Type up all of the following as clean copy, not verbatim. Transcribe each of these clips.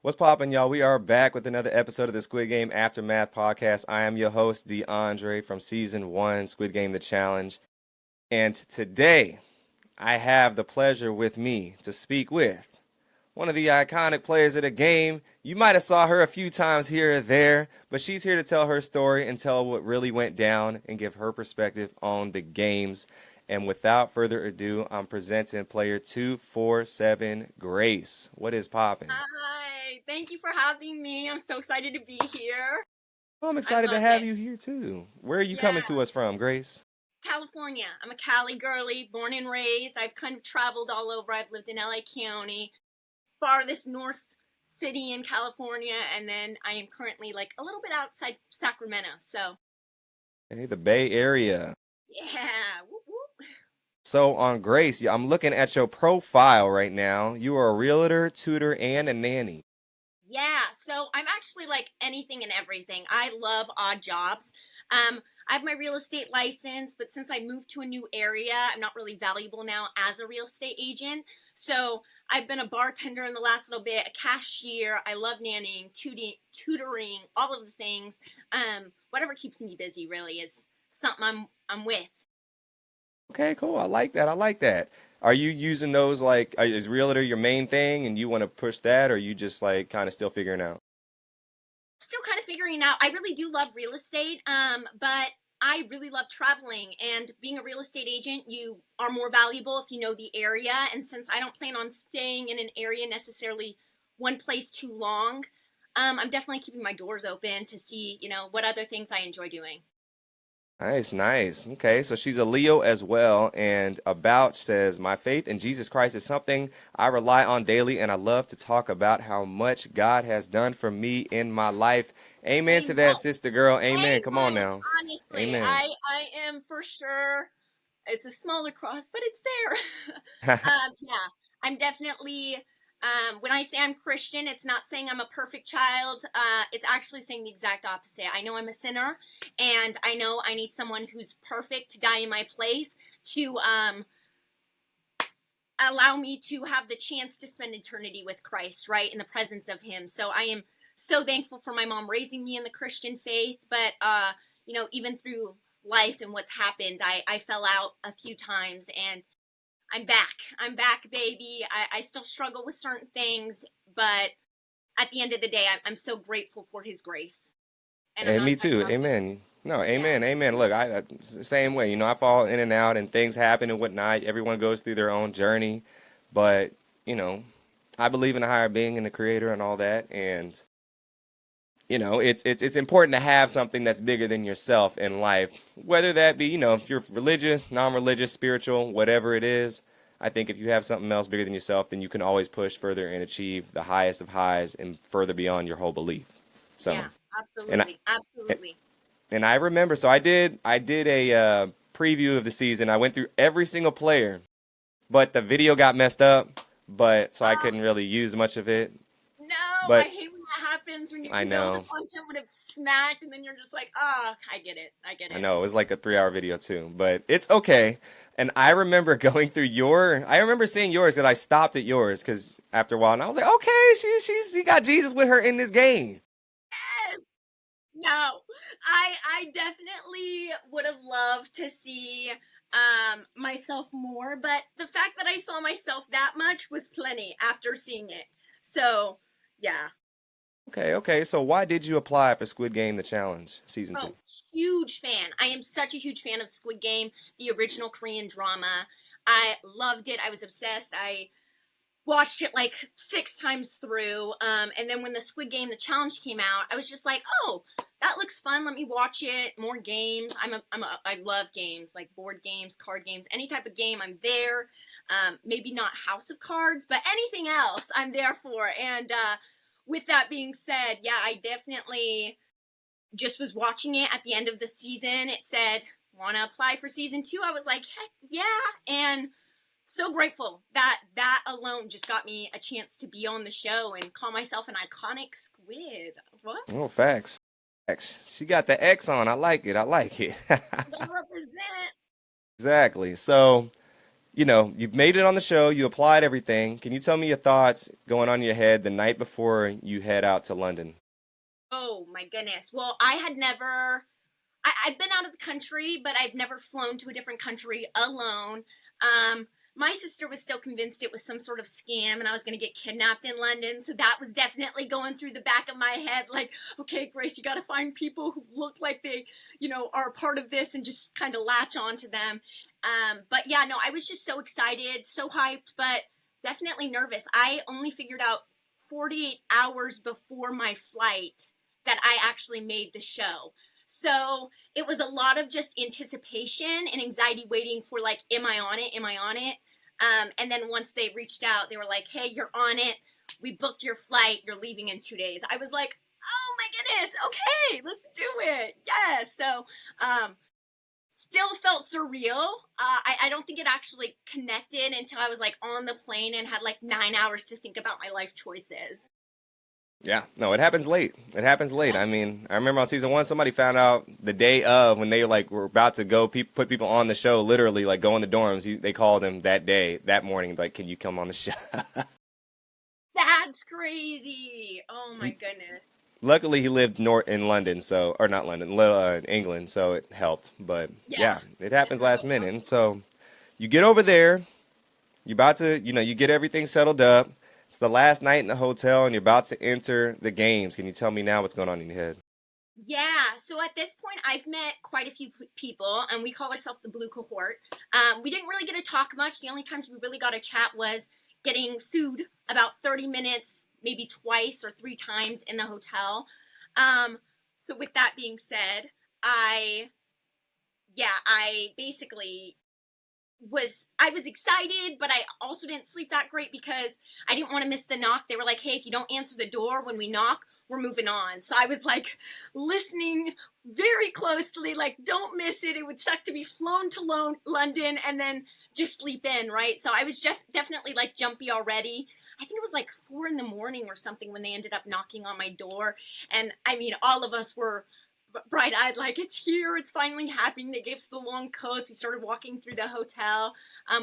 What's poppin', y'all? We are back with another episode of the Squid Game Aftermath podcast. I am your host, DeAndre from season one, Squid Game The Challenge. And today, I have the pleasure with me to speak with one of the iconic players of the game. You might have saw her a few times here or there, but she's here to tell her story and tell what really went down and give her perspective on the games. And without further ado, I'm presenting player 247, Grace. What is poppin'? Hi, thank you for having me. I'm so excited to be here. Well, I'm I excited to love have it. you here too. Where are you coming Yeah, to us from, Grace? California. I'm a Cali girly, born and raised. I've kind of traveled all over. I've lived in LA County, farthest north city in California, and then I am currently like a little bit outside Sacramento. So, Hey, the Bay Area. yeah. Whoop, whoop. So on Grace, I'm looking at your profile right now. You are a realtor, tutor, and a nanny. Yeah, so I'm actually like anything and everything. I love odd jobs. I have my real estate license, but since I moved to a new area, I'm not really valuable now as a real estate agent. So I've been a bartender in the last little bit, a cashier. I love nannying, tutoring, all of the things. Whatever keeps me busy really is something I'm with. Okay, cool. I like that. I like that. Are you using those like, is realtor your main thing and you want to push that, or you just like kind of still figuring out? Still kind of figuring out. I really do love real estate, but I really love traveling. And being a real estate agent, you are more valuable if you know the area. And since I don't plan on staying in an area necessarily one place too long, I'm definitely keeping my doors open to see, what other things I enjoy doing. Nice, nice. Okay, so she's a Leo as well, and About says, "My faith in Jesus Christ is something I rely on daily, and I love to talk about how much God has done for me in my life." Amen to Amen. that, sister girl. Amen. Come on Amen. now. Honestly, Amen. I am for sure. It's a smaller cross, but it's there. Yeah, I'm definitely. When I say I'm Christian, it's not saying I'm a perfect child. It's actually saying the exact opposite. I know I'm a sinner, and I know I need someone who's perfect to die in my place to allow me to have the chance to spend eternity with Christ, right, in the presence of Him. So I am so thankful for my mom raising me in the Christian faith. But even through life and what's happened, I fell out a few times, and I'm back. I'm back, baby. I still struggle with certain things, but at the end of the day, I'm so grateful for His grace, and I'm And not me trying to too. downplay it. Amen. No, Yeah, amen. Amen. Look, it's the same way. I fall in and out and things happen and whatnot. Everyone goes through their own journey. But, you know, I believe in a higher being and the creator and all that. And, it's important to have something that's bigger than yourself in life. Whether that be, if you're religious, non-religious, spiritual, whatever it is. I think if you have something else bigger than yourself, then you can always push further and achieve the highest of highs and further beyond your whole belief. So, yeah, and absolutely, I, absolutely. and I remember, so I did a preview of the season. I went through every single player, but the video got messed up, but so I Oh, couldn't really use much of it. no, I But hate when that happens when I you know the know, content would have smacked and then you're just like, oh, I get it. I get I it. know it was like a 3 hour video too, but it's okay. And I remember going through I remember seeing yours because I stopped at yours because after a while, and I was like, okay, she got Jesus with her in this game. Yes. No. I definitely would have loved to see myself more, but the fact that I saw myself that much was plenty after seeing it. So, yeah. Okay, okay. So why did you apply for Squid Game: The Challenge season two? Oh, huge fan. I am such a huge fan of Squid Game, the original Korean drama. I loved it. I was obsessed. I watched it like 6 times through. And then when the Squid Game, the challenge came out, I was just like, oh, that looks fun. Let me watch it. More games. I love games like board games, card games, any type of game. I'm there. Maybe not House of Cards, but anything else, I'm there for. And with that being said, yeah, I definitely just was watching it at the end of the season. It said, want to apply for season two? I was like, heck yeah. And so grateful that that alone just got me a chance to be on the show and call myself an iconic squid. What? Oh, facts. Facts. She got the X on. I like it. I like it. They represent. Exactly. So, you've made it on the show, you applied everything. Can you tell me your thoughts going on in your head the night before you head out to London? Oh my goodness. Well, I had never I've been out of the country, but I've never flown to a different country alone. My sister was still convinced it was some sort of scam and I was going to get kidnapped in London. So that was definitely going through the back of my head. Like, okay, Grace, you got to find people who look like they, are a part of this and just kind of latch on to them. But yeah, no, I was just so excited, so hyped, but definitely nervous. I only figured out 48 hours before my flight that I actually made the show. So it was a lot of just anticipation and anxiety waiting for like, am I on it? Am I on it? And then once they reached out, they were like, hey, you're on it. We booked your flight. You're leaving in 2 days. I was like, oh my goodness. Okay, let's do it. Yes. So still felt surreal. I don't think it actually connected until I was like on the plane and had like 9 hours to think about my life choices. Yeah, no, it happens late. It happens late. I mean, I remember on season one, somebody found out the day of when they like were about to go put people on the show, literally like go in the dorms. They called him that day, that morning, like, "Can you come on the show?" That's crazy. Oh my He, goodness. luckily, he lived north in London, so or not London, in England, so it helped. But Yeah. yeah, it happens last minute. And so you get over there, you about to, you get everything settled up. It's the last night in the hotel, and you're about to enter the games. Can you tell me now what's going on in your head? Yeah, so at this point, I've met quite a few people, and we call ourselves the Blue Cohort. We didn't really get to talk much. The only times we really got to chat was getting food about 30 minutes, maybe twice or three times in the hotel. So with that being said, I basically I was excited, but I also didn't sleep that great because I didn't want to miss the knock. They were like, "Hey, if you don't answer the door when we knock, we're moving on." So I was like listening very closely, like, "Don't miss it. It would suck to be flown to London and then just sleep in, right?" So I was just definitely like jumpy already. I think it was like 4 in the morning or something when they ended up knocking on my door, and I mean, all of us were bright-eyed, like, it's here, it's finally happening. They gave us the long coats. We started walking through the hotel.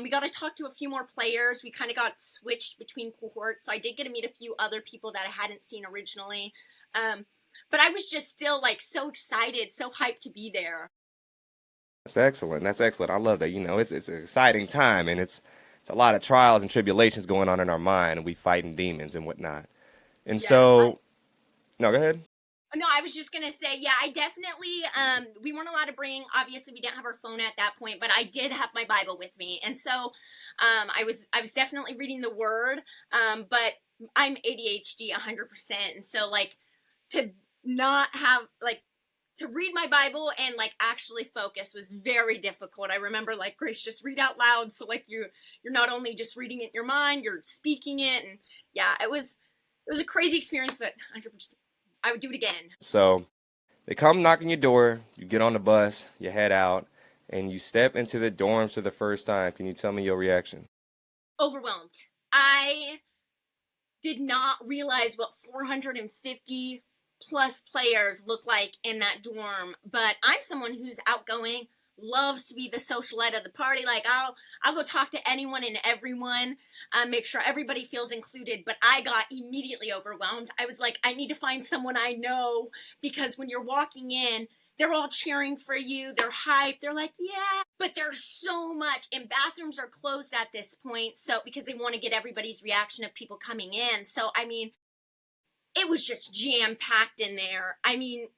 We got to talk to a few more players. We kind of got switched between cohorts, so I did get to meet a few other people that I hadn't seen originally. But I was just still like so excited, so hyped to be there. That's excellent. That's excellent. I love that. It's an exciting time, and it's a lot of trials and tribulations going on in our mind, and we fighting demons and whatnot. And Yeah. so, no, go ahead. No, I was just gonna say, yeah, I definitely. We weren't allowed to bring. Obviously, we didn't have our phone at that point, but I did have my Bible with me, and so I was definitely reading the Word. But I'm ADHD 100%, and so like to not have like to read my Bible and like actually focus was very difficult. I remember like, Grace, just read out loud, so like you're not only just reading it in your mind, you're speaking it, and yeah, it was a crazy experience, but I would do it again. So they come knocking your door. You get on the bus. You head out, and you step into the dorms for the first time. Can you tell me your reaction? Overwhelmed. I did not realize what 450 plus players look like in that dorm, but I'm someone who's outgoing, loves to be the socialite of the party. Like I'll go talk to anyone and everyone, make sure everybody feels included. But I got immediately overwhelmed. I was like, I need to find someone I know, because when you're walking in, they're all cheering for you. They're hyped. They're like, yeah. But there's so much, and bathrooms are closed at this point. So because they want to get everybody's reaction of people coming in. So I mean, it was just jam packed in there. I mean,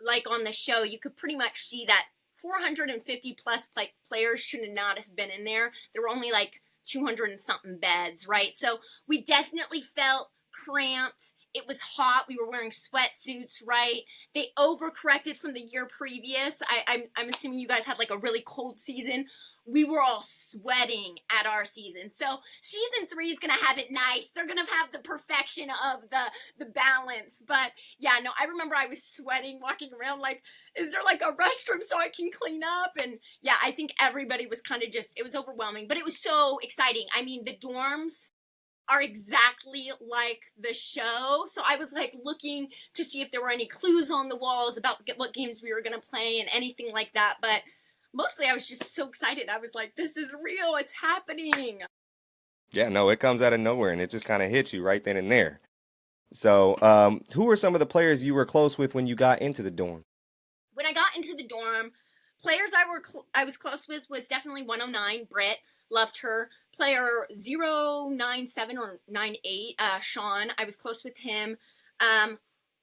like on the show, you could pretty much see that 450 plus players should not have been in there. There were only like 200 and something beds, right? So we definitely felt cramped. It was hot. We were wearing sweatsuits, right? They overcorrected from the year previous. I'm assuming you guys had like a really cold season. We were all sweating at our season. So season 3 is gonna have it nice. They're gonna have the perfection of the balance. But yeah, no, I remember I was sweating, walking around like, is there like a restroom so I can clean up? And yeah, I think everybody was kind of just, it was overwhelming, but it was so exciting. I mean, the dorms are exactly like the show. So I was like looking to see if there were any clues on the walls about what games we were gonna play and anything like that. But mostly I was just so excited. I was like, this is real. It's happening. Yeah, no, it comes out of nowhere and it just kind of hits you right then and there. So, who were some of the players you were close with when you got into the dorm? When I got into the dorm, players I was close with was definitely 109, Britt. Loved her. Player 097 or 98, Sean. I was close with him. Um,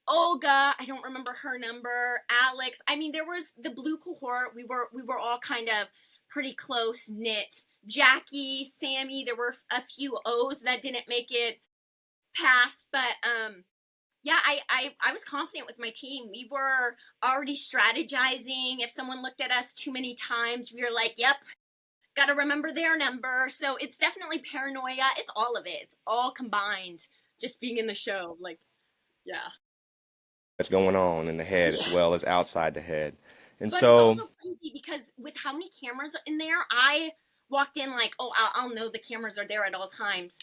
Olga, I don't remember her number. Alex. I mean, there was the blue cohort. We were all kind of pretty close knit. Jackie, Sammy. There were a few O's that didn't make it past, but yeah, I was confident with my team. We were already strategizing. If someone looked at us too many times, we were like, "Yep, got to remember their number." So it's definitely paranoia. It's all of it. It's all combined. Just being in the show, like, yeah. That's going on in the head as Yes. well as outside the head. And But it's so, also crazy because with how many cameras in there, I walked in like, oh, I'll know the cameras are there at all times.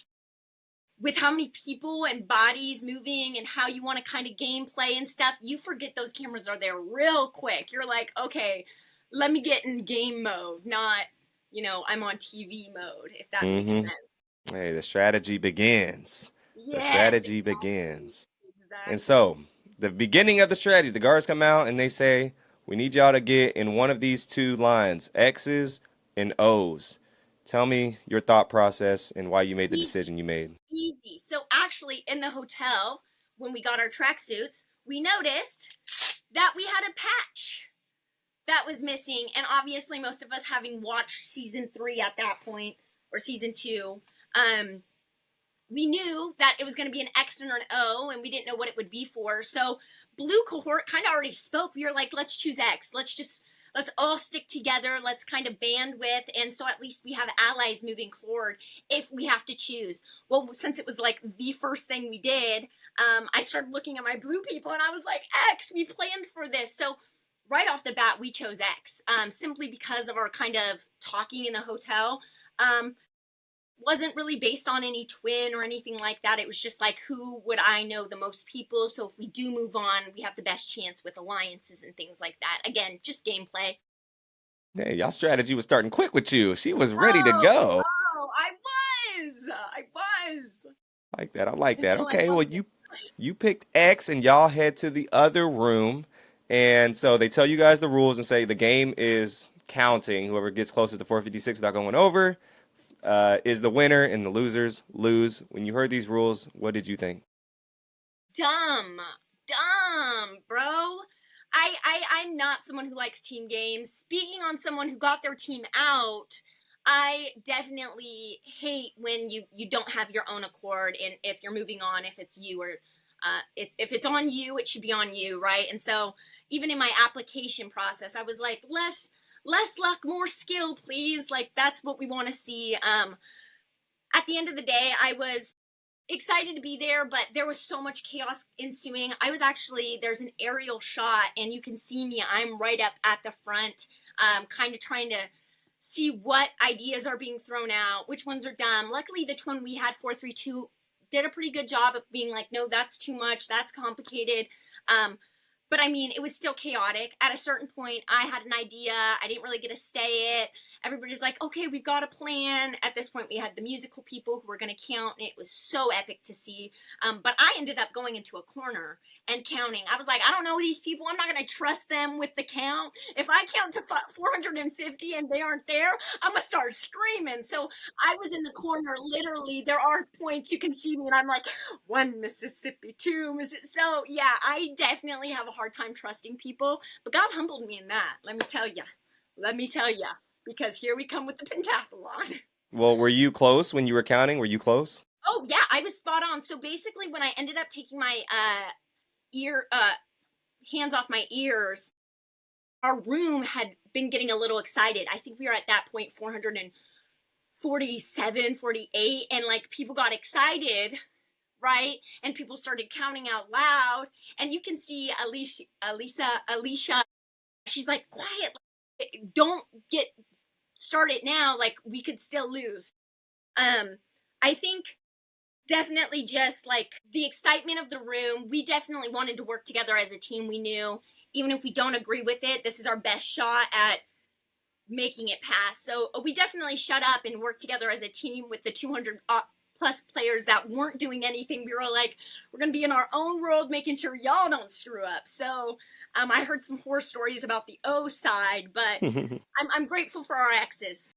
With how many people and bodies moving and how you want to kind of gameplay and stuff, you forget those cameras are there real quick. You're like, okay, let me get in game mode, not, I'm on TV mode, if that makes hmm sense. hey, the strategy begins. The Yes, strategy exactly. begins. And Exactly. so, the beginning of the strategy, the guards come out and they say, "We need y'all to get in one of these two lines, X's and O's." Tell me your thought process and why you made the Easy, decision you made. easy. So actually, in the hotel, when we got our tracksuits, we noticed that we had a patch that was missing. And obviously, most of us having watched season 3 at that point, or season 2, um, we knew that it was going to be an X and an O, and we didn't know what it would be for. So, Blue Cohort kind of already spoke. We were like, let's choose X. Let's all stick together. Let's kind of band with, and so at least we have allies moving forward if we have to choose. Well, since it was like the first thing we did, I started looking at my blue people, and I was like, X. We planned for this, so right off the bat, we chose X, simply because of our kind of talking in the hotel. Wasn't really based on any twin or anything like that. It was just like, who would I know the most people? So if we do move on, we have the best chance with alliances and things like that. Again, just gameplay. Hey, y'all strategy was starting quick with you. She was ready to Oh, go. oh, I was Like that. I like that. until I Okay, well bumped it. you picked X and y'all head to the other room. And so they tell you guys the rules and say the game is counting. Whoever gets closest to 456 without going over is the winner, and the losers lose. When you heard these rules, what did you think? Dumb, dumb, bro. I'm not someone who likes team games. Speaking on someone who got their team out, I definitely hate when you don't have your own accord, and if you're moving on, if it's you or if it's on you, it should be on you, right? And so even in my application process, I was like, less luck, more skill, please. Like that's what we want to see. At the end of the day, I was excited to be there, but there was so much chaos ensuing. I was actually, there's an aerial shot, and you can see me. I'm right up at the front, kind of trying to see what ideas are being thrown out, which ones are dumb. Luckily, the twin we had 432 did a pretty good job of being like, no, that's too much, that's complicated. But I mean, it was still chaotic. At a certain point, I had an idea. I didn't really get to say it. Everybody's like, okay, we've got a plan. At this point, we had the musical people who were going to count, and it was so epic to see. But I ended up going into a corner and counting. I was like, I don't know these people. I'm not going to trust them with the count. If I count to 450 and they aren't there, I'm going to start screaming. So I was in the corner, literally. There are points you can see me, and I'm like, one Mississippi, two Mississippi. So yeah, I definitely have a hard time trusting people, but God humbled me in that. Let me tell you. Let me tell you, because here we come with the pentathlon. Well, were you close when you were counting? Were you close? Oh yeah, I was spot on. So basically, when I ended up taking my ear hands off my ears, our room had been getting a little excited. I think we were at that point 447, 48, and like people got excited, right? And people started counting out loud, and you can see Alicia. She's like, quiet, don't get started now. Like we could still lose. I think definitely just like the excitement of the room. We definitely wanted to work together as a team. We knew even if we don't agree with it, this is our best shot at making it past. So we definitely shut up and worked together as a team with the 200 plus players that weren't doing anything. We were like, we're going to be in our own world, making sure y'all don't screw up. So I heard some horror stories about the O side, but I'm grateful for our exes.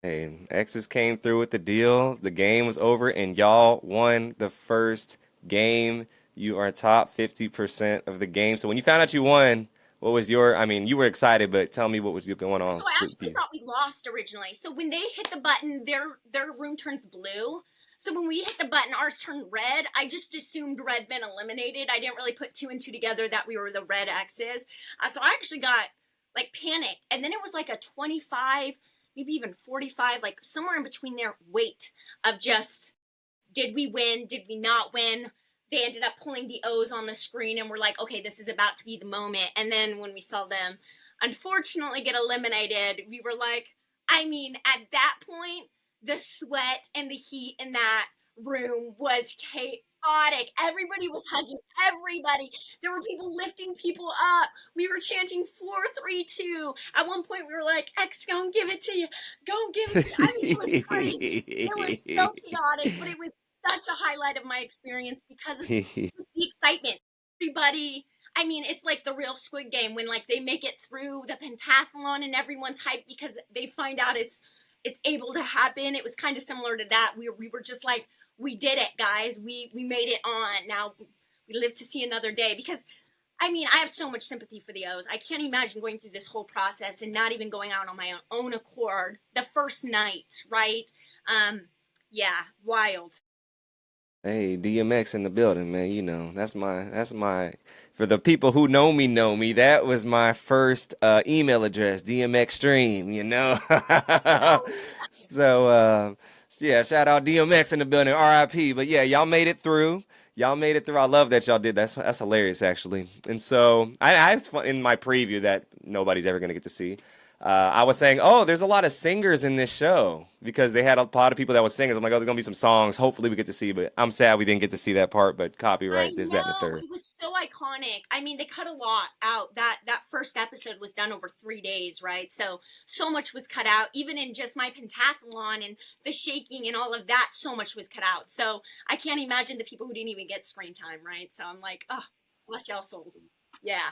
Hey, X's came through with the deal. The game was over, and y'all won the first game. You are top 50% of the game. So when you found out you won, what was your, I mean, you were excited, but tell me what was going on So I with actually you. thought we lost originally. So when they hit the button, their room turns blue. So when we hit the button, ours turned red. I just assumed red been eliminated. I didn't really put two and two together that we were the red X's. So I actually got like panicked, and then it was like a 25, maybe even 45, like somewhere in between there. Wait of just did we win? Did we not win? They ended up pulling the O's on the screen, and we're like, okay, this is about to be the moment. And then when we saw them unfortunately get eliminated, we were like, I mean, at that point, the sweat and the heat in that room was chaotic. Everybody was hugging everybody. There were people lifting people up. We were chanting 4-3-2. At one point, we were like, X, go and give it to you. Go and give it to you. I mean, it was crazy. It was so chaotic, but it was such a highlight of my experience because of just the excitement. Everybody, I mean, it's like the real Squid Game when like they make it through the pentathlon and everyone's hyped because they find out it's able to happen. It was kind of similar to that. We were just like, we did it, guys. We made it on. Now we live to see another day because I mean, I have so much sympathy for the O's. I can't imagine going through this whole process and not even going out on my own accord the first night, right? Um, yeah, wild. Hey, DMX in the building, man. You know, for the people who know me, that was my first email address, DMX Stream, you know? So, yeah, shout out DMX in the building, RIP. But yeah, y'all made it through. Y'all made it through. I love that y'all did. That's hilarious, actually. And so I it's fun in my preview that nobody's ever gonna get to see. I was saying, oh, there's a lot of singers in this show because they had a lot of people that were singers. I'm like, oh, there's gonna be some songs. Hopefully, we get to see. But I'm sad we didn't get to see that part. But I copyright, this, that, and the know third. it was so iconic. I mean, they cut a lot out. That first episode was done over 3 days, right? So much was cut out. Even in just my pentathlon and the shaking and all of that, so much was cut out. So I can't imagine the people who didn't even get screen time, right? So I'm like, oh, bless y'all souls. Yeah,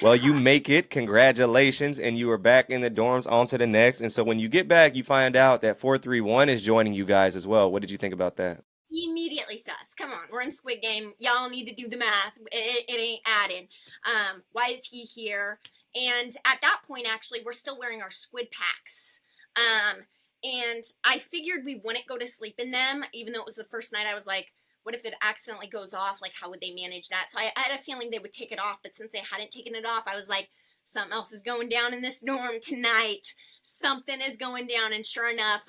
Well, you yeah. make it. Congratulations, and you are back in the dorms. On to the next. And so when you get back, you find out that 431 is joining you guys as well. What did you think about that? Immediately sus. Come on, we're in Squid Game. Y'all need to do the math. It ain't adding. Why is he here? And at that point, actually, we're still wearing our squid packs. And I figured we wouldn't go to sleep in them, even though it was the first night. I was like, what if it accidentally goes off? Like, how would they manage that? So I had a feeling they would take it off, but since they hadn't taken it off, I was like, something else is going down in this dorm tonight. Something is going down. And sure enough,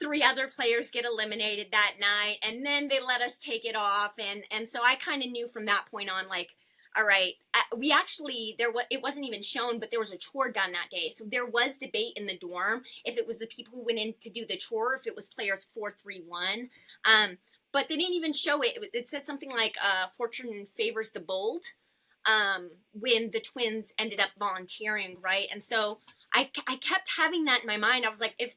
three other players get eliminated that night, and then they let us take it off, and so I kind of knew from that point on, like, all right, we actually there was it wasn't even shown, but there was a chore done that day, so there was debate in the dorm if it was the people who went in to do the chore, if it was player 431. But they didn't even show it. It said something like fortune favors the bold, when the twins ended up volunteering, right? And so I kept having that in my mind. I was like, if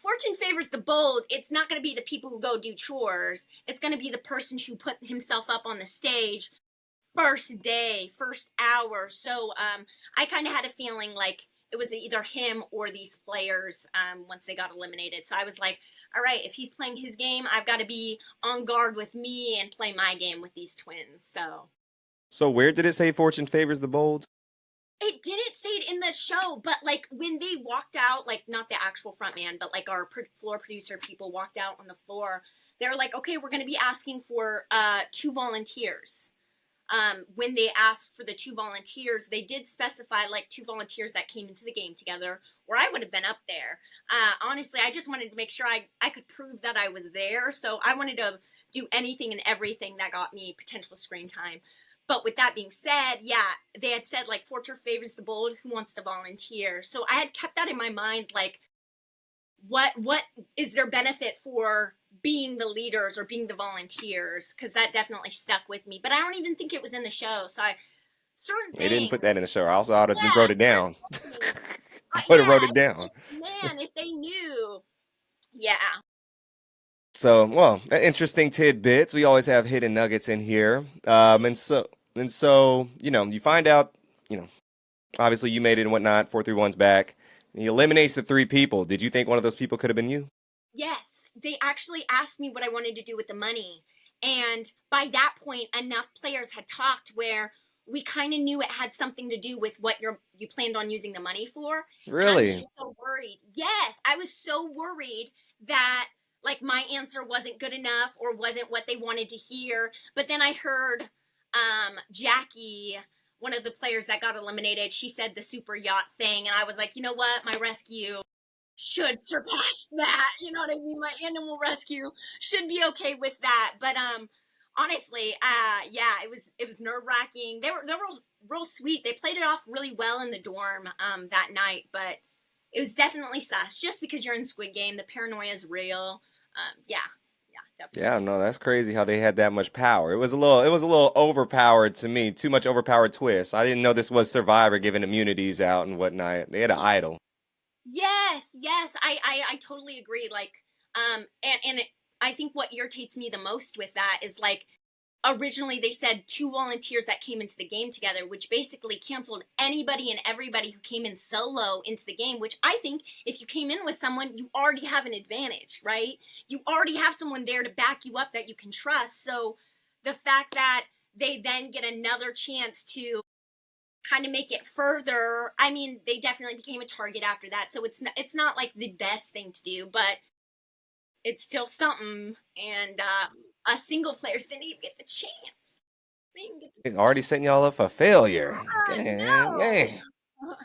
fortune favors the bold, it's not going to be the people who go do chores. It's going to be the person who put himself up on the stage first day, first hour. So I kind of had a feeling like it was either him or these players once they got eliminated. So I was like, all right, if he's playing his game, I've got to be on guard with me and play my game with these twins. So So where did it say fortune favors the bold? it didn't say it in the show, but like when they walked out, like not the actual front man, but like our floor producer people walked out on the floor, they were like, okay, we're going to be asking for two volunteers. When they asked for the two volunteers, they did specify like two volunteers that came into the game together, or I would have been up there. Honestly, I just wanted to make sure I could prove that I was there. So I wanted to do anything and everything that got me potential screen time. But with that being said, yeah, they had said like fortune favors the bold, who wants to volunteer. So I had kept that in my mind, like what is their benefit for being the leaders or being the volunteers, because that definitely stuck with me, but I don't even think it was in the show. So certain They didn't things. put that in the show. I also ought to Yeah, wrote it down. certain things. I would have Yeah, wrote it down. man, if they knew. Yeah. So, well, interesting tidbits. We always have hidden nuggets in here. And so, you find out, you know, obviously you made it and whatnot. 431's back. He eliminates the three people. Did you think one of those people could have been you? Yes, they actually asked me what I wanted to do with the money. And by that point, enough players had talked where we kind of knew it had something to do with what you planned on using the money for. And I was Really? just so worried. Yes, I was so worried that like my answer wasn't good enough or wasn't what they wanted to hear. But then I heard Jackie, one of the players that got eliminated, she said the super yacht thing, and I was like, you know what, my rescue should surpass that. You know what I mean? My animal rescue should be okay with that. But honestly, yeah, it was nerve wracking. They were real sweet. They played it off really well in the dorm that night, but it was definitely sus. Just because you're in Squid Game, the paranoia is real. Yeah, yeah, Yeah, definitely. no, that's crazy how they had that much power. It was a little overpowered to me. Too much overpowered twist. I didn't know this was Survivor giving immunities out and whatnot. They had an idol. Yes, yes, I totally agree. Like, I think what irritates me the most with that is like originally they said two volunteers that came into the game together, which basically canceled anybody and everybody who came in solo into the game. Which I think if you came in with someone, you already have an advantage, right? You already have someone there to back you up that you can trust. So the fact that they then get another chance to kind of make it further. I mean, they definitely became a target after that, so it's not like the best thing to do, but it's still something. And us single players didn't even get the chance. They didn't get the Already chance. setting y'all up for failure. I Dang, man. know.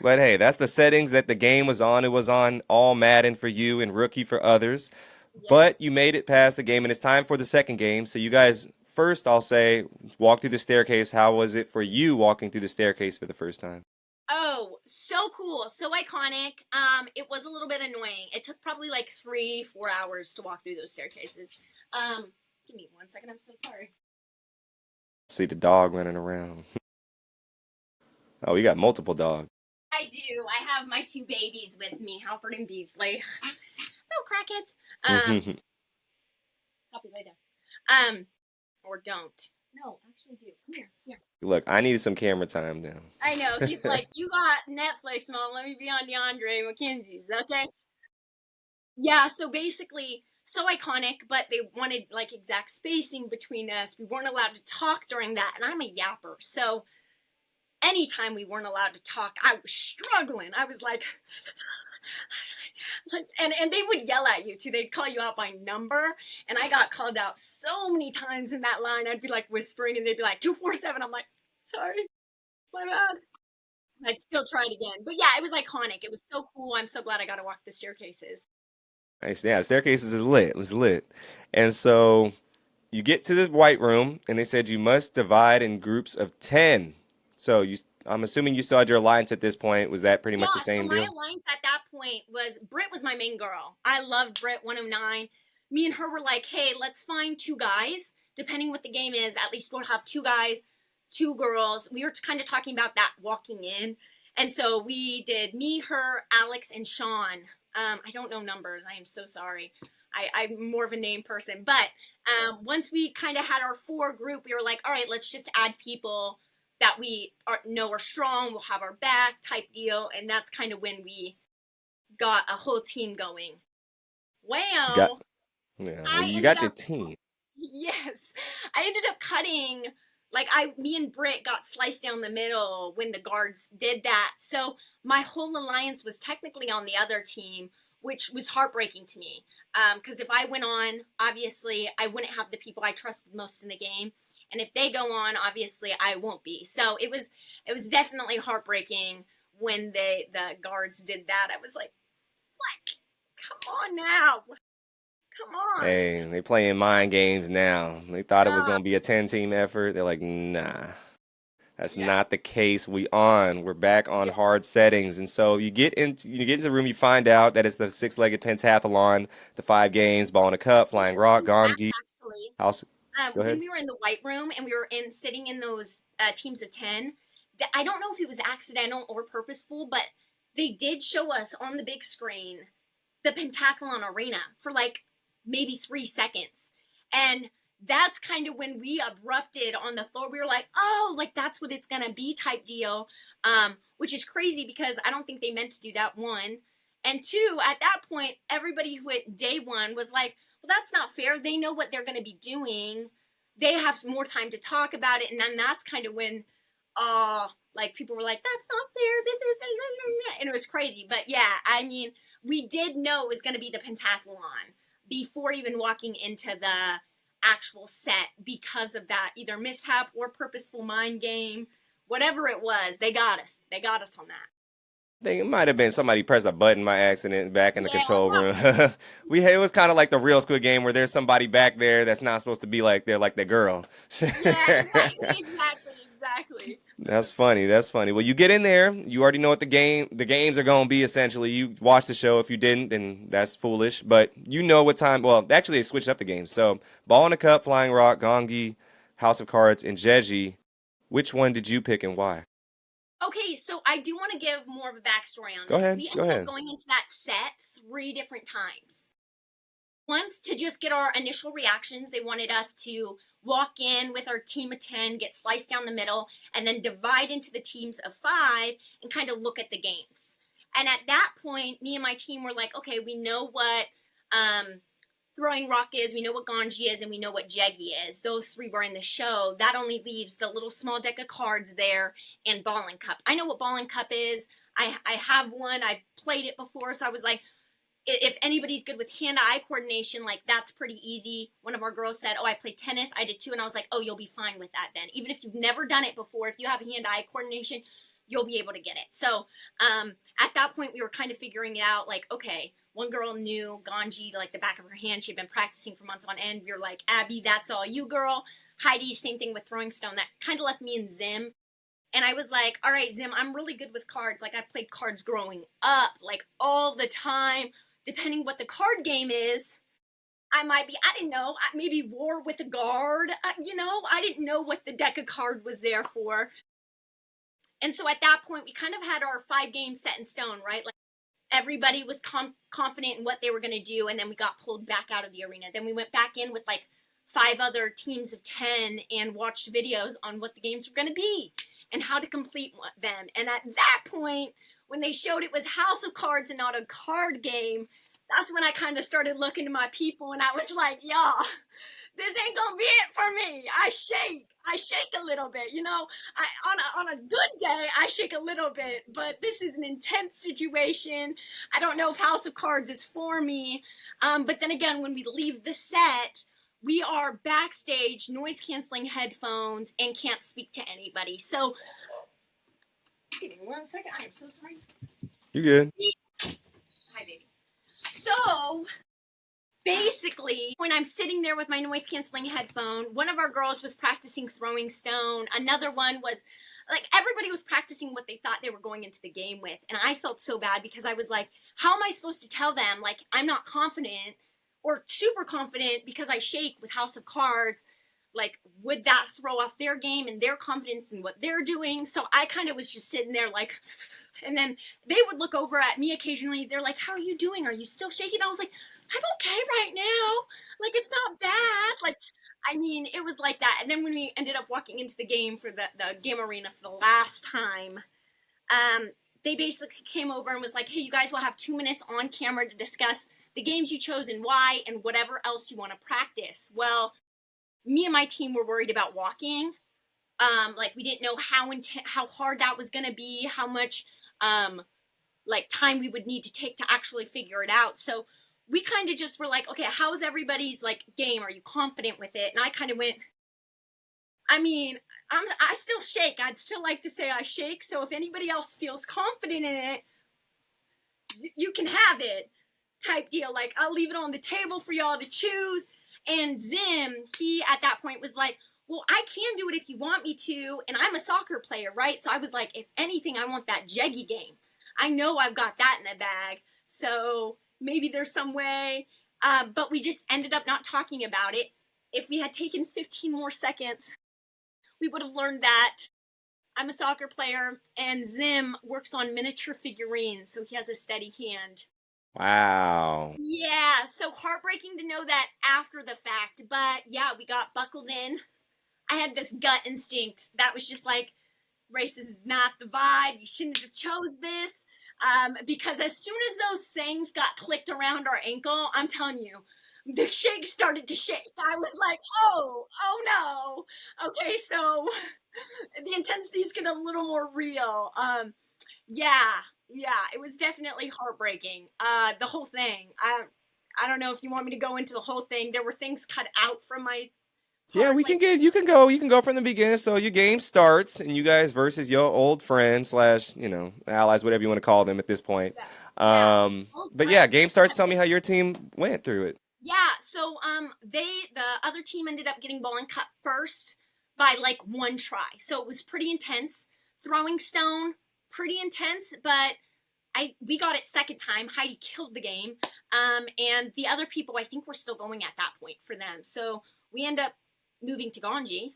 But hey, that's the settings that the game was on. It was on all Madden for you and Rookie for others. Yeah. But you made it past the game, and it's time for the second game. So you guys, first, I'll say, walk through the staircase. How was it for you walking through the staircase for the first time? Oh, so cool, so iconic. It was a little bit annoying. It took probably like 3-4 hours to walk through those staircases. Give me 1 second. I'm so sorry. See the dog running around. Oh, you got multiple dogs. I do. I have my two babies with me, Halford and Beasley. Oh, crackheads. Copy later. Or don't. No, actually do. Come here. Here. Look, I needed some camera time now. I know. He's like, you got Netflix, Mom. Let me be on DeAndre McKenzie's, okay? Yeah, so basically, so iconic, but they wanted like exact spacing between us. We weren't allowed to talk during that, and I'm a yapper. So anytime we weren't allowed to talk, I was struggling. I was like, and they would yell at you too. They'd call you out by number, and I got called out so many times in that line. I'd be like whispering, and they'd be like 247. I'm like, sorry, my bad. I'd still try it again, but yeah, it was iconic. It was so cool. I'm so glad I got to walk the staircases. Nice. Yeah, staircases is lit. It's lit. And so you get to the white room, and they said you must divide in groups of 10. So I'm assuming you still had your alliance at this point. Was that pretty Yeah, much the so same my deal? alliance at that point was Britt was my main girl. I loved Britt 109. Me and her were like, hey, let's find two guys. Depending what the game is, at least we'll have two guys, two girls. We were kind of talking about that walking in. And so we did me, her, Alex, and Sean. I don't know numbers. I am so sorry. I'm more of a name person. But once we kind of had our four group, we were like, all right, let's just add people that know are strong, will have our back type deal. And that's kind of when we got a whole team going. You got Well, yeah, well I you ended got your up, team. yes, I ended up cutting, like, me and Britt got sliced down the middle when the guards did that. So my whole alliance was technically on the other team, which was heartbreaking to me. Because if I went on, obviously, I wouldn't have the people I trusted most in the game. And if they go on, obviously, I won't be. So it was definitely heartbreaking when the guards did that. I was like, what? Come on now. Come on. Hey, they playing mind games now. They thought it was Yeah. gonna be a 10-team effort. They're like, nah, that's Yeah. not the case. We're back on Yeah. hard settings. And so you get into the room, you find out that it's the six-legged pentathlon, the 5 games, ball in a cup, We flying should rock, do gone that geese, actually. house. Go When ahead. we were in the white room and we were in sitting in those teams of 10, I don't know if it was accidental or purposeful, but they did show us on the big screen the pentathlon arena for like maybe 3 seconds. And that's kind of when we erupted on the floor. We were like, oh, like that's what it's gonna be type deal. Which is crazy because I don't think they meant to do that, one. And two, at that point, everybody who went day one was like, well, that's not fair. They know what they're gonna be doing. They have more time to talk about it. And then that's kind of when like people were like, that's not fair. This is and it was crazy. But yeah, I mean, we did know it was going to be the pentathlon before even walking into the actual set because of that either mishap or purposeful mind game, whatever it was. They got us. They got us on that. I think it might have been somebody pressed a button by accident back in the Yeah, control room. It was kind of like the real Squid Game where there's somebody back there that's not supposed to be like they're like the girl. yeah, exactly. That's funny. That's funny. Well, you get in there, you already know what the games are going to be essentially. You watch the show. If you didn't, then that's foolish. But you know what time. Well, actually, they switched up the games. So, Ball in the Cup, Flying Rock, Gongi, House of Cards, and Jeji. Which one did you pick and why? Okay, so I do want to give more of a backstory on Go this. ahead. We Go ended up ahead. going into that set 3 different times. Once to just get our initial reactions, they wanted us to walk in with our team of 10, get sliced down the middle, and then divide into the teams of 5 and kind of look at the games. And at that point, me and my team were like, okay, we know what throwing rock is, we know what ganji is, and we know what jegi is. Those 3 were in the show. That only leaves the little small deck of cards there and ball and cup. I know what ball and cup is. I have one. I played it before, so I was like, if anybody's good with hand-eye coordination, like that's pretty easy. One of our girls said, oh, I played tennis. I did too. And I was like, oh, you'll be fine with that then. Even if you've never done it before, if you have hand-eye coordination, you'll be able to get it. So at that point, we were kind of figuring it out. Like, okay, one girl knew ganji like the back of her hand. She'd been practicing for months on end. We were like, Abby, that's all you, girl. Heidi, same thing with throwing stone. That kind of left me and Zim. And I was like, all right, Zim, I'm really good with cards. Like, I've played cards growing up, like all the time. Depending what the card game is, I might be, I didn't know, maybe war with a guard. I didn't know what the deck of card was there for. And so at that point, we kind of had our 5 games set in stone, right? Like everybody was confident in what they were going to do. And then we got pulled back out of the arena. Then we went back in with like 5 other teams of 10 and watched videos on what the games were going to be and how to complete them. And at that point, when they showed it was House of Cards and not a card game, that's when I kind of started looking to my people and I was like, y'all, this ain't gonna be it for me. I shake a little bit, on a good day, I shake a little bit, but this is an intense situation. I don't know if House of Cards is for me. But then again, when we leave the set, we are backstage, noise canceling headphones, and can't speak to anybody. So, give me 1 second. I am so sorry. You good? Hi, baby. So, basically, when I'm sitting there with my noise canceling headphone, one of our girls was practicing throwing stone. Another one was like everybody was practicing what they thought they were going into the game with. And I felt so bad because I was like, how am I supposed to tell them like I'm not confident or super confident because I shake with House of Cards? Like, would that throw off their game and their confidence in what they're doing? So I kind of was just sitting there like, and then they would look over at me occasionally. They're like, how are you doing? Are you still shaking? I was like, I'm okay right now. Like, it's not bad. Like, I mean, it was like that. And then when we ended up walking into the game for the game arena for the last time, they basically came over and was like, hey, you guys will have 2 minutes on camera to discuss the games you chose and why and whatever else you want to practice. Well, me and my team were worried about walking. Like we didn't know how hard that was going to be, how much like time we would need to take to actually figure it out. So we kind of just were like, okay, how's everybody's like game? Are you confident with it? And I kind of went, I mean, I still shake. I'd still like to say I shake. So if anybody else feels confident in it, you can have it type deal. Like I'll leave it on the table for y'all to choose. And Zim, he at that point was like, well, I can do it if you want me to. And I'm a soccer player, right? So I was like, if anything, I want that jeggy game. I know I've got that in the bag. So maybe there's some way. But we just ended up not talking about it. If we had taken 15 more seconds, we would have learned that I'm a soccer player, and Zim works on miniature figurines, so he has a steady hand. Wow. Yeah, so heartbreaking to know that after the fact, but yeah, we got buckled in. I had this gut instinct that was just like, race is not the vibe. You shouldn't have chose this. Because as soon as those things got clicked around our ankle, I'm telling you, the shake started to shake. I was like, oh no. Okay, so the intensity is getting a little more real. Yeah, yeah, it was definitely heartbreaking. The whole thing. I don't know if you want me to go into the whole thing. There were things cut out from my Yeah, part, we can like get you can go from the beginning. So your game starts and you guys versus your old friends slash, allies, whatever you want to call them at this point. yeah, yeah, old But friend. yeah, game starts. Tell me how your team went through it. Yeah, so the other team ended up getting ball and cut first by like one try. So it was pretty intense. Throwing stone, pretty intense, but we got it second time. Heidi killed the game. And the other people I think were still going at that point for them. So we end up moving to Ganji.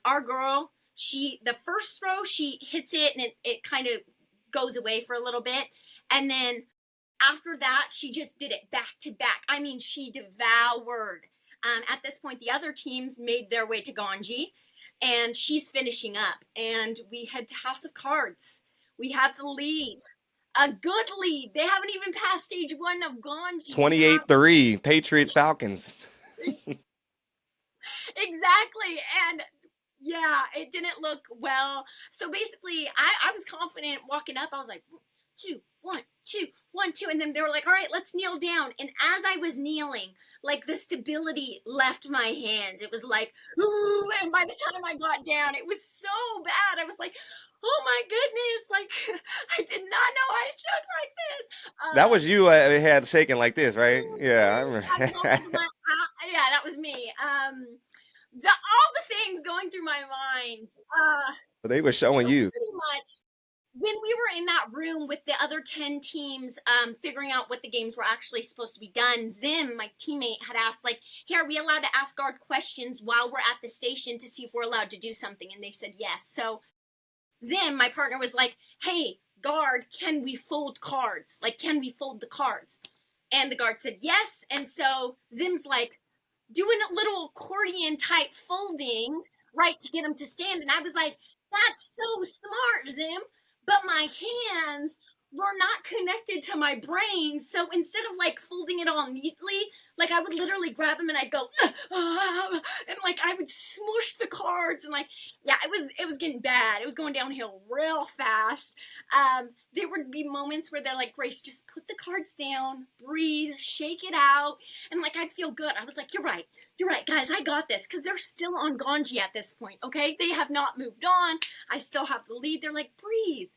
Our girl, the first throw, she hits it and it kind of goes away for a little bit. And then after that, she just did it back to back. I mean, she devoured. At this point, the other teams made their way to Ganji, and she's finishing up. And we head to House of Cards. We have the lead, a good lead. They haven't even passed stage one of Ganji. 28-3, Patriots Falcons. Exactly. And yeah, it didn't look well. So basically, I was confident walking up. I was like, two, one, two, one, two. And then they were like, all right, let's kneel down. And as I was kneeling, like the stability left my hands. It was like, ooh, and by the time I got down, it was so bad. I was like, oh my goodness, like I did not know I shook like this. That was you had shaking like this, right? Yeah, I I was all over remember. yeah, that was me. All the things going through my mind. They were showing So you. pretty much when we were in that room with the other 10 teams figuring out what the games were actually supposed to be done, Zim, my teammate, had asked, like, hey, are we allowed to ask guard questions while we're at the station to see if we're allowed to do something? And they said yes. So Zim, my partner, was like, hey, guard, can we fold cards? Like, can we fold the cards? And the guard said yes. And so Zim's like doing a little accordion type folding, right, to get him to stand. And I was like, that's so smart, Zim. But my hands were not connected to my brain. So instead of like folding it all neatly, like I would literally grab them and I'd go, and like I would smush the cards and like, yeah, it was getting bad. It was going downhill real fast. There would be moments where they're like, Grace, just put the cards down, breathe, shake it out, and like I'd feel good. I was like, you're right, guys, I got this, because they're still on Ganji at this point. Okay, they have not moved on. I still have the lead. They're like, breathe,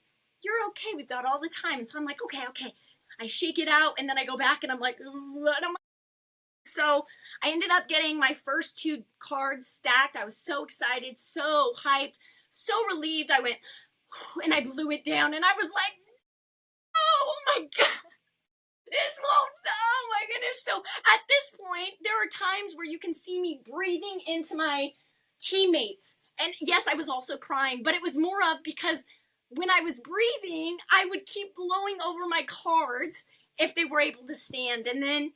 you're okay. We've got all the time. And so I'm like, okay. I shake it out, and then I go back, and I'm like, what am I? So I ended up getting my first two cards stacked. I was so excited, so hyped, so relieved. I went, and I blew it down, and I was like, oh my god, this won't. Oh my goodness. So at this point, there are times where you can see me breathing into my teammates. And yes, I was also crying, but it was more of because when I was breathing, I would keep blowing over my cards if they were able to stand. And then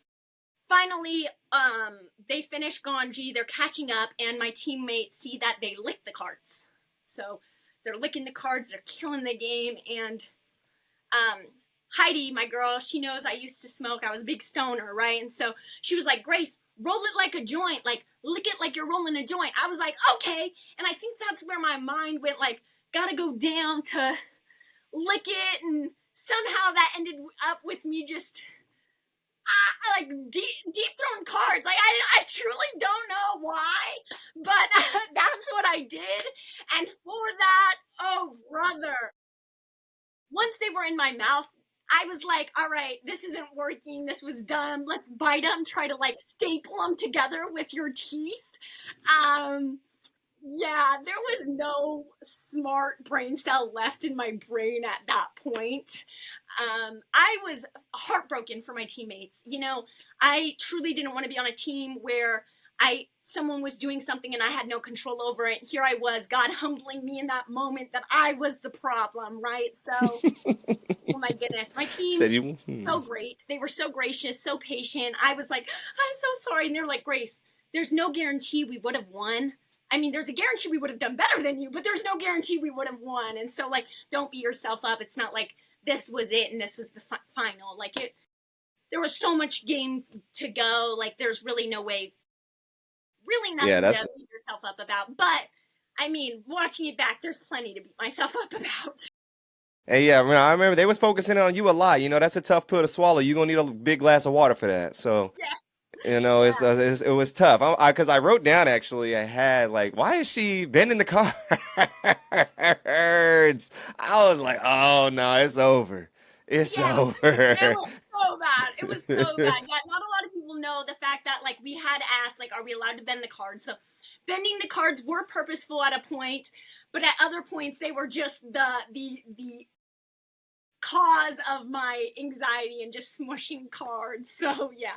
finally, they finish Ganji, they're catching up, and my teammates see that they lick the cards. So they're licking the cards, they're killing the game, and Heidi, my girl, she knows I used to smoke. I was a big stoner, right? And so she was like, Grace, roll it like a joint, like lick it like you're rolling a joint. I was like, okay. And I think that's where my mind went, like, gotta go down to lick it. And somehow that ended up with me just like deep throwing cards. Like I truly don't know why, but that's what I did. And for that, oh brother, once they were in my mouth, I was like, all right, this isn't working. This was dumb. Let's bite them, try to like staple them together with your teeth. Um, yeah, there was no smart brain cell left in my brain at that point. I was heartbroken for my teammates. You know, I truly didn't want to be on a team where I someone was doing something and I had no control over it. Here I was, God humbling me in that moment that I was the problem, right? So, oh my goodness, my team, Said you. so great. They were so gracious, so patient. I was like, I'm so sorry. And they're like, Grace, there's no guarantee we would have won. I mean, there's a guarantee we would have done better than you, but there's no guarantee we would have won. And so, like, don't beat yourself up. It's not like this was it and this was the final. Like, there was so much game to go. Like, there's really no way, really Yeah, nothing that's. to beat yourself up about. But, I mean, watching it back, there's plenty to beat myself up about. Hey, yeah, I remember they was focusing on you a lot. That's a tough pill to swallow. You're gonna need a big glass of water for that. So, Yeah, it was tough. Because I wrote down actually, I had like, why is she bending the cards? I was like, oh no, it's over. It's yeah. It over. was so bad. It was so bad. Yeah, not a lot of people know the fact that like we had asked like, are we allowed to bend the cards? So bending the cards were purposeful at a point, but at other points they were just the cause of my anxiety and just smushing cards. So yeah.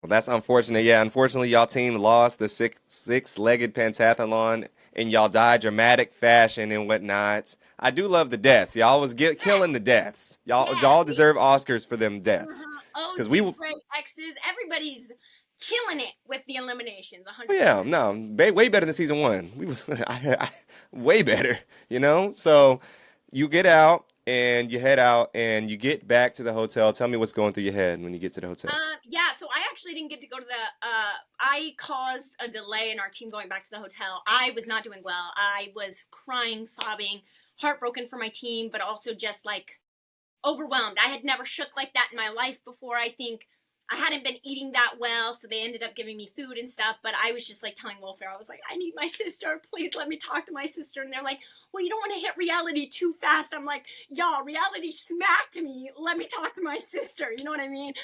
Well, that's unfortunate. Yeah, unfortunately, y'all team lost the six-legged pentathlon, and y'all died dramatic fashion and whatnot. I do love the deaths. Y'all was killing the deaths. Y'all Yes, y'all deserve Oscars for them deaths. Because we, OG, Great X's, everybody's killing it with the eliminations, oh yeah, 100%. no, way better than season one. We was way better. So you get out and you head out and you get back to the hotel. Tell me what's going through your head when you get to the hotel. Yeah, so I actually didn't get to go to I caused a delay in our team going back to the hotel. I was not doing well. I was crying, sobbing, heartbroken for my team, but also just like overwhelmed. I had never shook like that in my life before. I think I hadn't been eating that well, so they ended up giving me food and stuff. But I was just like telling Welfare, I was like, I need my sister. Please let me talk to my sister. And they're like, well, you don't want to hit reality too fast. I'm like, y'all, reality smacked me. Let me talk to my sister. You know what I mean?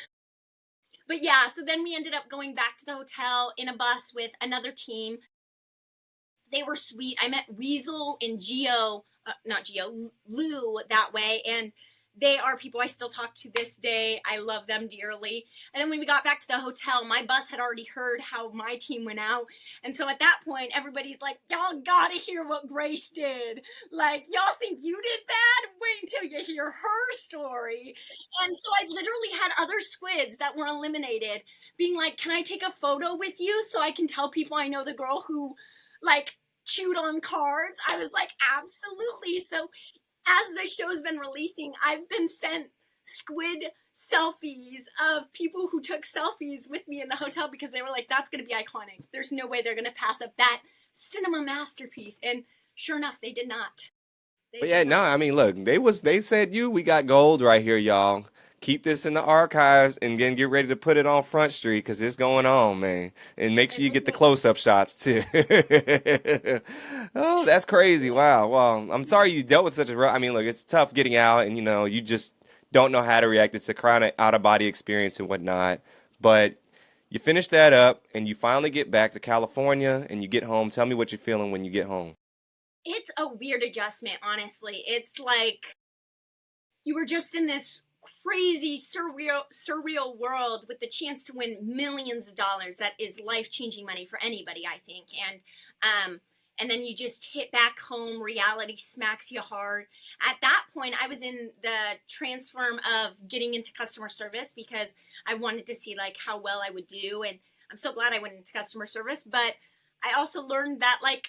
But yeah, so then we ended up going back to the hotel in a bus with another team. They were sweet. I met Weasel and Geo, not Geo, Lou that way, and they are people I still talk to this day. I love them dearly. And then when we got back to the hotel, my bus had already heard how my team went out. And so at that point, everybody's like, y'all gotta hear what Grace did. Like, y'all think you did bad? Wait until you hear her story. And so I literally had other squids that were eliminated being like, can I take a photo with you so I can tell people I know the girl who, like, chewed on cards? I was like, absolutely. So as the show's been releasing, I've been sent squid selfies of people who took selfies with me in the hotel because they were like, that's going to be iconic. There's no way they're going to pass up that cinema masterpiece. And sure enough, they did not. They But yeah, did no, not. I mean, look, they said we got gold right here, y'all. Keep this in the archives and then get ready to put it on Front Street because it's going on, man. And make sure It you was get the great. close-up shots too. Oh, that's crazy. Wow. Well, I'm sorry you dealt with such a I mean, look, it's tough getting out and you just don't know how to react. It's a kind of out-of-body experience and whatnot. But you finish that up and you finally get back to California and you get home. Tell me what you're feeling when you get home. It's a weird adjustment, honestly. It's like you were just in this crazy surreal world with the chance to win millions of dollars. That is life-changing money for anybody, I think. And then you just hit back home, reality smacks you hard. At that point, I was in the transform of getting into customer service because I wanted to see like how well I would do, and I'm so glad I went into customer service. But I also learned that like,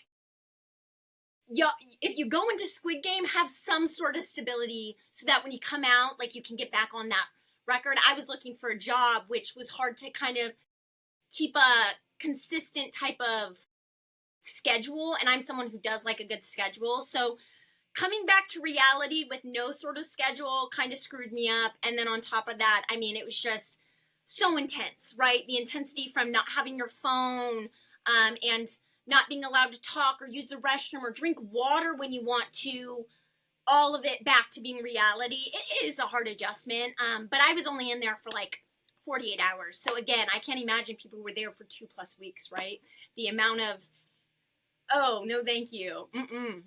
yeah, if you go into Squid Game, have some sort of stability so that when you come out, like you can get back on that record. I was looking for a job, which was hard to kind of keep a consistent type of schedule, and I'm someone who does like a good schedule. So coming back to reality with no sort of schedule kind of screwed me up. And then on top of that, I mean, it was just so intense, right? The intensity from not having your phone, and not being allowed to talk or use the restroom or drink water when you want to, all of it back to being reality. It is a hard adjustment. But I was only in there for like 48 hours. So again, I can't imagine people who were there for 2+ weeks, right? The amount of, oh, no, thank you. Mm-mm.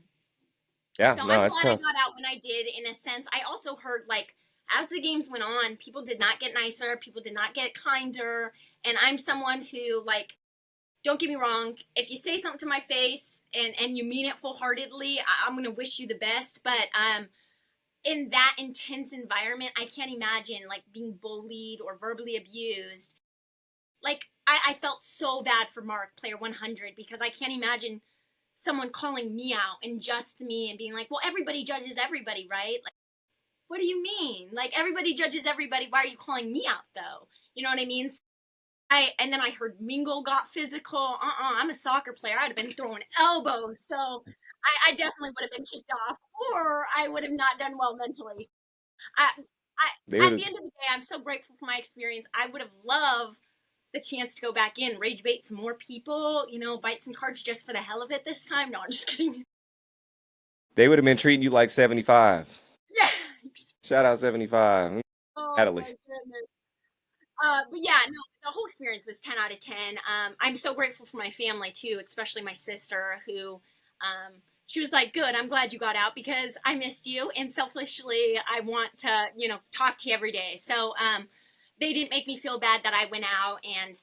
Yeah, So no, I'm it's glad I tough. got out when I did, in a sense. I also heard, like, as the games went on, people did not get nicer, people did not get kinder. And I'm someone who, like, don't get me wrong. If you say something to my face and you mean it full-heartedly, I'm going to wish you the best. But in that intense environment, I can't imagine like being bullied or verbally abused. Like I felt so bad for Mark, player 100, because I can't imagine someone calling me out and just me and being like, well, everybody judges everybody, right? Like, what do you mean? Like, everybody judges everybody. Why are you calling me out, though? You know what I mean? And then I heard Mingle got physical. I'm a soccer player. I'd have been throwing elbows. So I definitely would have been kicked off, or I would have not done well mentally. I, They at would the have. end of the day, I'm so grateful for my experience. I would have loved the chance to go back in, rage bait some more people, bite some cards just for the hell of it this time. No, I'm just kidding. They would have been treating you like 75. Yeah. Shout out 75. Oh Natalie. my goodness. But yeah, no, the whole experience was 10 out of 10. I'm so grateful for my family too, especially my sister, who she was like, "Good, I'm glad you got out because I missed you, and selfishly, I want to, talk to you every day." So they didn't make me feel bad that I went out. And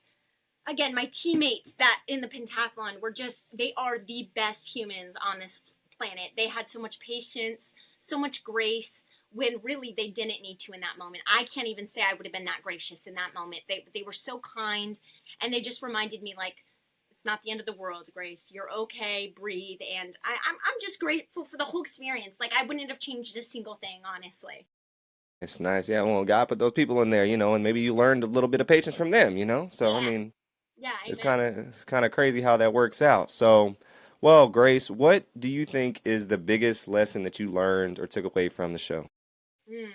again, my teammates that in the pentathlon were they are the best humans on this planet. They had so much patience, so much grace when really they didn't need to in that moment. I can't even say I would have been that gracious in that moment. They were so kind, and they just reminded me like it's not the end of the world, Grace. You're okay. Breathe. And I'm just grateful for the whole experience. Like I wouldn't have changed a single thing, honestly. It's nice. Yeah, well, God put those people in there, and maybe you learned a little bit of patience from them. So, I Yeah. mean, Yeah. it's Amen. kind of it's kind of crazy how that works out. So, well, Grace, what do you think is the biggest lesson that you learned or took away from the show? Mm.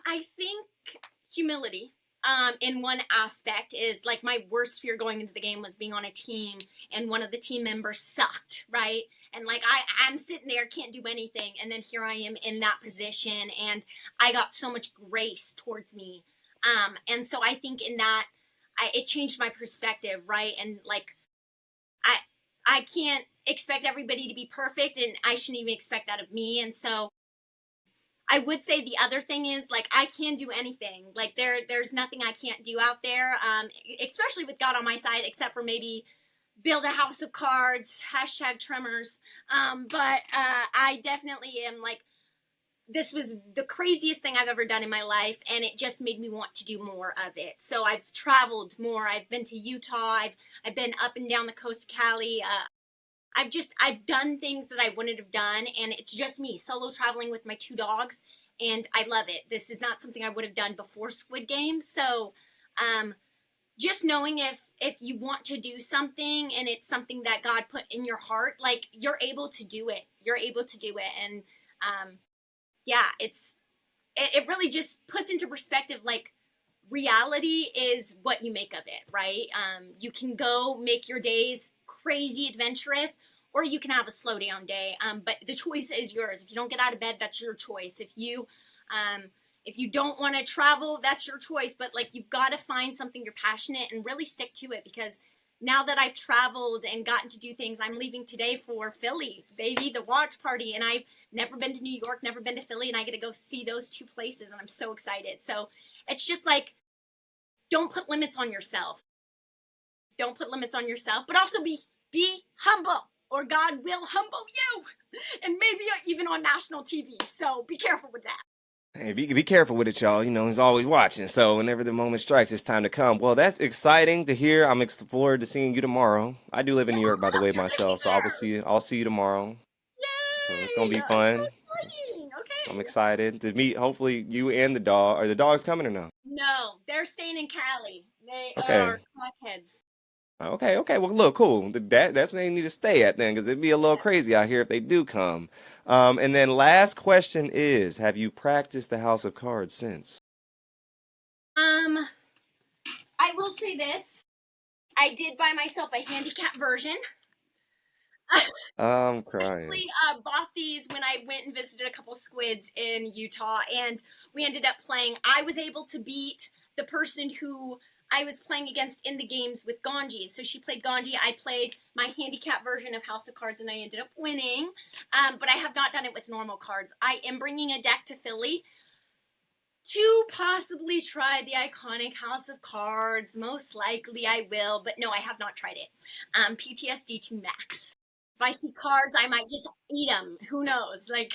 I think humility. In one aspect is like my worst fear going into the game was being on a team and one of the team members sucked, right? And like I'm sitting there, can't do anything, and then here I am in that position, and I got so much grace towards me. And so I think in that, it changed my perspective, right? And like I I can't expect everybody to be perfect, and I shouldn't even expect that of me. And so I would say the other thing is like I can do anything. Like there's nothing I can't do out there. Especially with God on my side, except for maybe build a house of cards. Hashtag tremors. But I definitely am like this was the craziest thing I've ever done in my life, and it just made me want to do more of it. So I've traveled more. I've been to Utah. I've been up and down the coast of Cali. I've done things that I wouldn't have done, and it's just me solo traveling with my two dogs, and I love it. This is not something I would have done before Squid Game. So, um, just knowing if you want to do something and it's something that God put in your heart, like you're able to do it. You're able to do it, and yeah, it really just puts into perspective like reality is what you make of it, right? You can go make your days crazy adventurous, or you can have a slow down day. But the choice is yours. If you don't get out of bed, that's your choice. If you don't want to travel, that's your choice. But like you've got to find something you're passionate and really stick to it, because now that I've traveled and gotten to do things, I'm leaving today for Philly, baby, the watch party, and I've never been to New York, never been to Philly, and I get to go see those two places, and I'm so excited. So it's just like don't put limits on yourself. Don't put limits on yourself, but also be humble, or God will humble you, and maybe even on national TV. So be careful with that. Hey, be careful with it, y'all. He's always watching. So whenever the moment strikes, it's time to come. Well, that's exciting to hear. I'm looking forward to seeing you tomorrow. I do live in Yeah, New York, by the way, try to be myself. So I will see there. you. I'll see you tomorrow. So it's gonna Yay! be It's so fun. exciting. I'm Okay. excited to meet. Hopefully, you and the dog. Are the dogs coming or no? No, they're staying in Cali. They Okay. are crackheads. Okay. Okay. Well, look, cool. That's where they need to stay at then, because it'd be a little Yeah. crazy out here if they do come. And then last question is: have you practiced the House of Cards since? Um, I will say this. I did buy myself a handicap version. I'm crying. Actually bought these when I went and visited a couple squids in Utah, and we ended up playing. I was able to beat the person who I was playing against in the games with Ganji. So she played Ganji. I played my handicap version of House of Cards, and I ended up winning. But I have not done it with normal cards. I am bringing a deck to Philly To possibly try the iconic House of Cards. Most likely I will, but no, I have not tried it. PTSD to max. If I see cards, I might just eat them. Who knows? Like,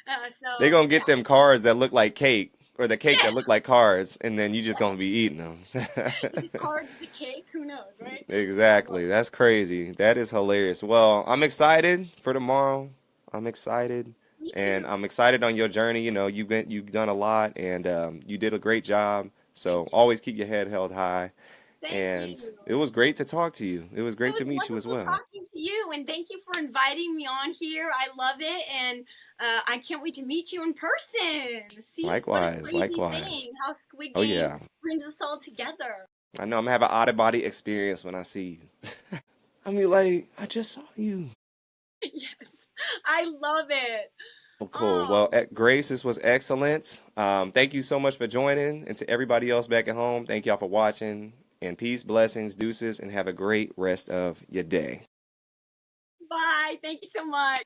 They so gonna yeah. get them cards that look like cake, or the cake that look like cards, and then you just gonna be eating them. Is it cards the cake? Who knows, right? Exactly. That's crazy. That is hilarious. Well, I'm excited for tomorrow. I'm excited, Me and too. I'm excited on your journey. You've done a lot, and you did a great job. Thank So you. always keep your head held high. Thank And you. it was great to talk to you. It was It great was to meet you as wonderful well. talking to you, and thank you for inviting me on here. I love it, and I can't wait to meet you in person. See what a Likewise, crazy likewise. thing how Squid Oh Game yeah. brings us all together. I know I'm gonna have an out of body experience when I see you. I mean, like, I just saw you. Yes, I love it. Oh, cool. Well, Oh, Grace, this was excellent. Thank you so much for joining. And to everybody else back at home, thank y'all for watching. And peace, blessings, deuces, and have a great rest of your day. bye. Thank you so much.